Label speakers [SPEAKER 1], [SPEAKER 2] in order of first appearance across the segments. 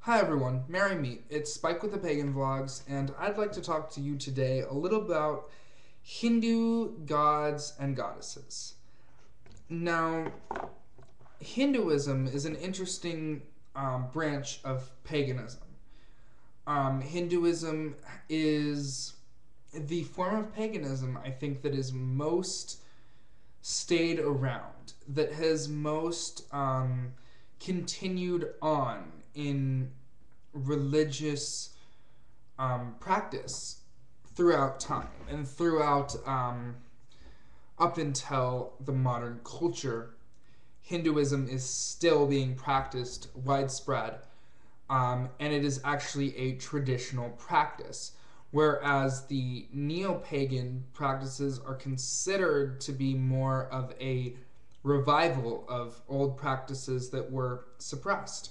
[SPEAKER 1] Hi everyone, Merry Meet. It's Spike with ThePaganVlogs, and I'd like to talk to you today a little about Hindu gods and goddesses. Now, Hinduism is an interesting branch of paganism. Hinduism is the form of paganism I think that is most stayed around, that has most continued on in religious practice throughout time and throughout up until the modern culture. Hinduism is still being practiced widespread, and it is actually a traditional practice, whereas the neo-pagan practices are considered to be more of a revival of old practices that were suppressed.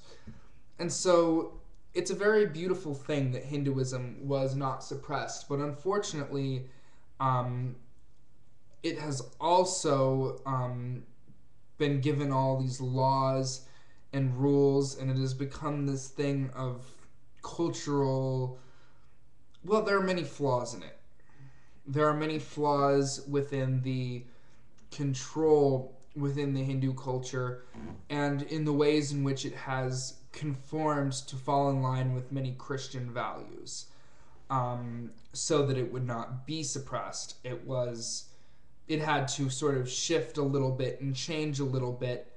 [SPEAKER 1] And so it's a very beautiful thing that Hinduism was not suppressed, but unfortunately, um, it has also been given all these laws and rules, and it has become this thing of cultural. Well, there are many flaws in it. There are many flaws within the control within the Hindu culture and in the ways in which it has conformed to fall in line with many Christian values, so that it would not be suppressed. It had to sort of shift a little bit and change a little bit,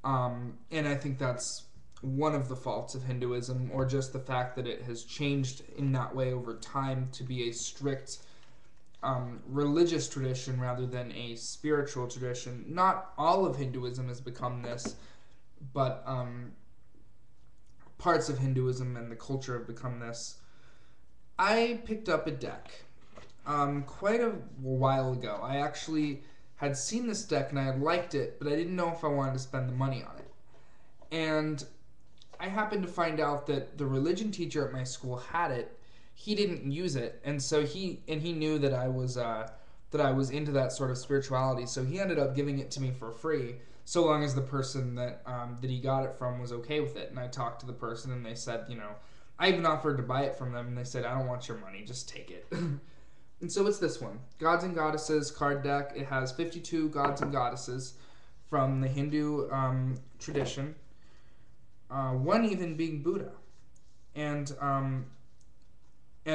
[SPEAKER 1] and I think that's one of the faults of Hinduism, or just the fact that it has changed in that way over time to be a strict religious tradition rather than a spiritual tradition. Not all of Hinduism has become this, but parts of Hinduism and the culture have become this. I picked up a deck quite a while ago. I actually had seen this deck and I had liked it, but I didn't know if I wanted to spend the money on it. And I happened to find out that the religion teacher at my school had it. He didn't use it, and so he knew that I was into that sort of spirituality. So he ended up giving it to me for free, so long as the person that he got it from was okay with it. And I talked to the person, and they said, I even offered to buy it from them, and they said, I don't want your money, just take it. And so it's this one, Gods and Goddesses card deck. It has 52 gods and goddesses from the Hindu tradition. One even being Buddha, and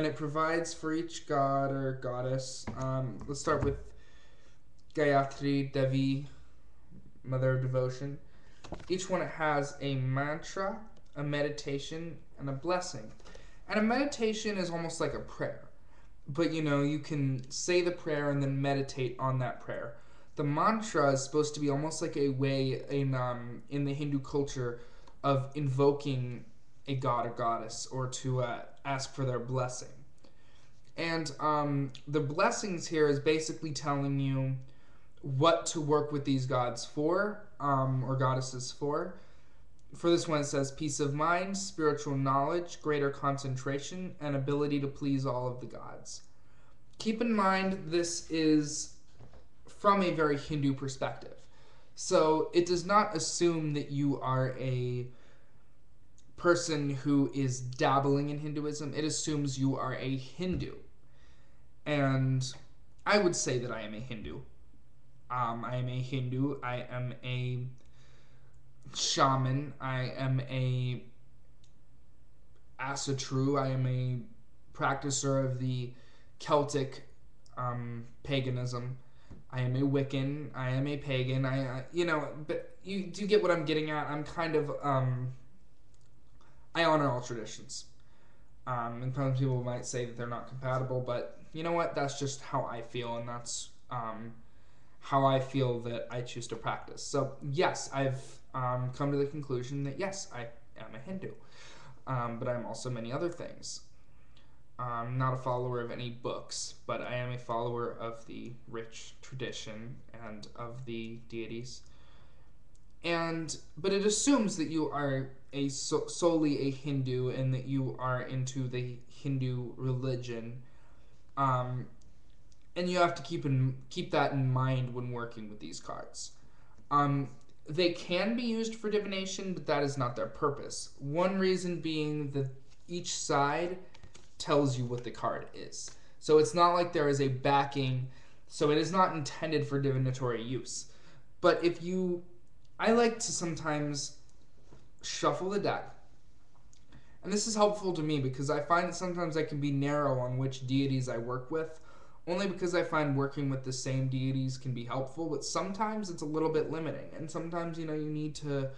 [SPEAKER 1] it provides for each god or goddess. Let's start with Gayatri Devi, Mother of Devotion. Each one has a mantra, a meditation, and a blessing. And a meditation is almost like a prayer, but you can say the prayer and then meditate on that prayer. The mantra is supposed to be almost like a way in the Hindu culture of invoking a god or goddess, or to ask for their blessing. And the blessings here is basically telling you what to work with these gods for, or goddesses for. For this one, it says peace of mind, spiritual knowledge, greater concentration, and ability to please all of the gods. Keep in mind, this is from a very Hindu perspective. So it does not assume that you are a person who is dabbling in Hinduism. It assumes you are a Hindu. And I would say that I am a Hindu. I am a Hindu. I am a shaman. I am a asatru. I am a practicer of the Celtic paganism. I am a Wiccan. I am a pagan. But you do get what I'm getting at. I'm kind of I honor all traditions. And some people might say that they're not compatible, but you know what? That's just how I feel, and that's how I feel that I choose to practice. So yes, I've come to the conclusion that yes, I am a Hindu, but I'm also many other things. I'm not a follower of any books, but I am a follower of the rich tradition and of the deities. But it assumes that you are solely a Hindu and that you are into the Hindu religion, and you have to keep that in mind when working with these cards. They can be used for divination, but that is not their purpose. One reason being that each side tells you what the card is. So it's not like there is a backing, so it is not intended for divinatory use. But I like to sometimes shuffle the deck. And this is helpful to me because I find that sometimes I can be narrow on which deities I work with, only because I find working with the same deities can be helpful, but sometimes it's a little bit limiting. And sometimes, you need to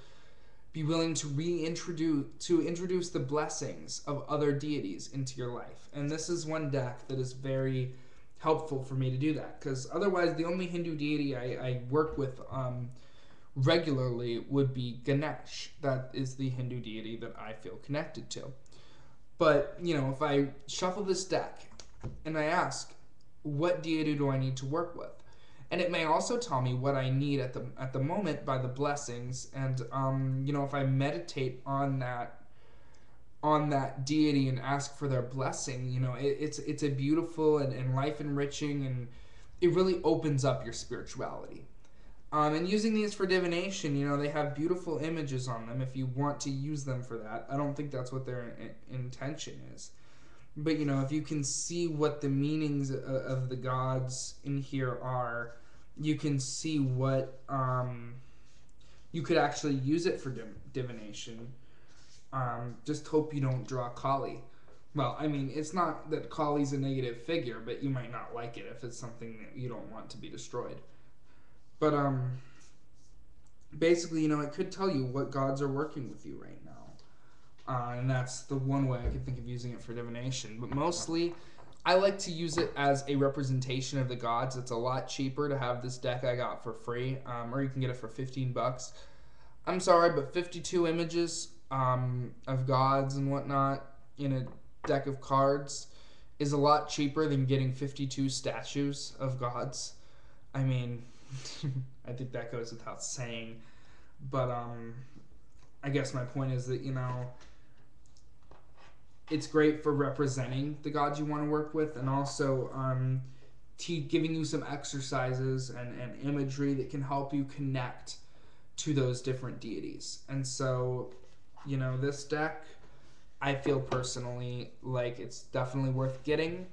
[SPEAKER 1] be willing to introduce the blessings of other deities into your life. And this is one deck that is very helpful for me to do that, because otherwise the only Hindu deity I work with regularly would be Ganesh. That is the Hindu deity that I feel connected to. But, if I shuffle this deck and I ask, what deity do I need to work with? And it may also tell me what I need at the moment by the blessings. And, if I meditate on that deity and ask for their blessing, it's a beautiful and life enriching, and it really opens up your spirituality. And using these for divination, they have beautiful images on them if you want to use them for that. I don't think that's what their intention is. But, if you can see what the meanings of the gods in here are, you can see what you could actually use it for divination. Just hope you don't draw Kali. Well, it's not that Kali's a negative figure, but you might not like it if it's something that you don't want to be destroyed. But basically, it could tell you what gods are working with you right now. And that's the one way I could think of using it for divination. But mostly, I like to use it as a representation of the gods. It's a lot cheaper to have this deck I got for free, or you can get it for $15. I'm sorry, but 52 images of gods and whatnot in a deck of cards is a lot cheaper than getting 52 statues of gods. I think that goes without saying. But I guess my point is that, it's great for representing the gods you want to work with, and also giving you some exercises and imagery that can help you connect to those different deities. And so, this deck, I feel personally like it's definitely worth getting.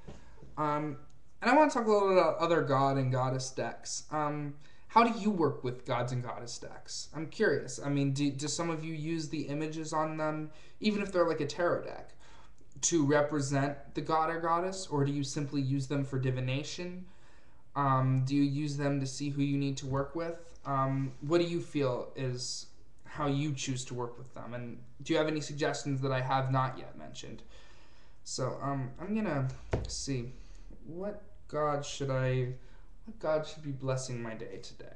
[SPEAKER 1] And I want to talk a little bit about other god and goddess decks. How do you work with gods and goddess decks? I'm curious. Do some of you use the images on them, even if they're like a tarot deck, to represent the god or goddess, or do you simply use them for divination? Do you use them to see who you need to work with? What do you feel is how you choose to work with them? And do you have any suggestions that I have not yet mentioned? So I'm gonna see what god should be blessing my day today.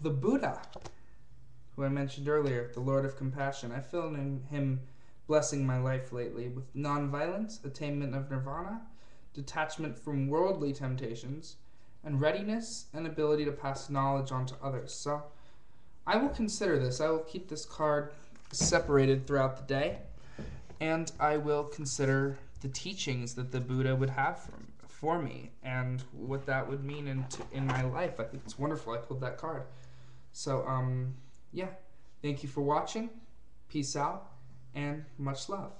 [SPEAKER 1] The Buddha, who I mentioned earlier, the Lord of Compassion. I feel him blessing my life lately with nonviolence, attainment of nirvana, detachment from worldly temptations, and readiness and ability to pass knowledge on to others. So I will consider this. I will keep this card separated throughout the day, and I will consider the teachings that the Buddha would have for me and what that would mean in my life. I think it's wonderful I pulled that card. So, yeah. Thank you for watching. Peace out, and much love.